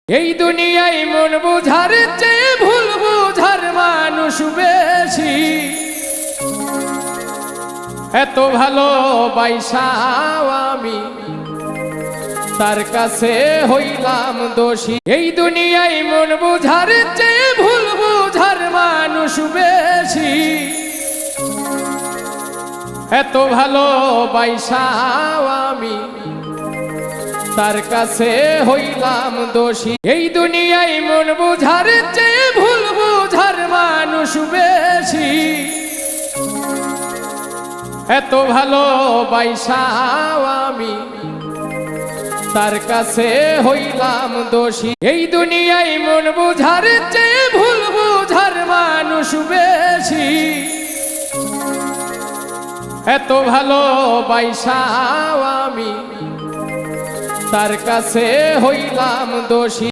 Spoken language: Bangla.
এই দুনিয়ায় মন বুঝার চেয়ে ভুল বুঝার মানুষ বেশি। এত ভালোবাসাও আমি তার কাছে হইলাম দোষী। এই দুনিয়ায় মন বুঝার চেয়ে ভুল বুঝার মানুষ বেশি। এত ভালোবাসাও আমি তার কাছে হইলাম দোষী। এই দুনিয়ায় মন বুঝার চেয়ে ভুল বুঝার মানুষ বেশি। এত ভালোবাসাও আমি তার কাছে হইলাম দোষী। এই দুনিয়ায় মন বুঝার চেয়ে ভুল বুঝার মানুষ বেশি। এত ভালোবাসাও আমি তার কাছে হইলাম দোষী।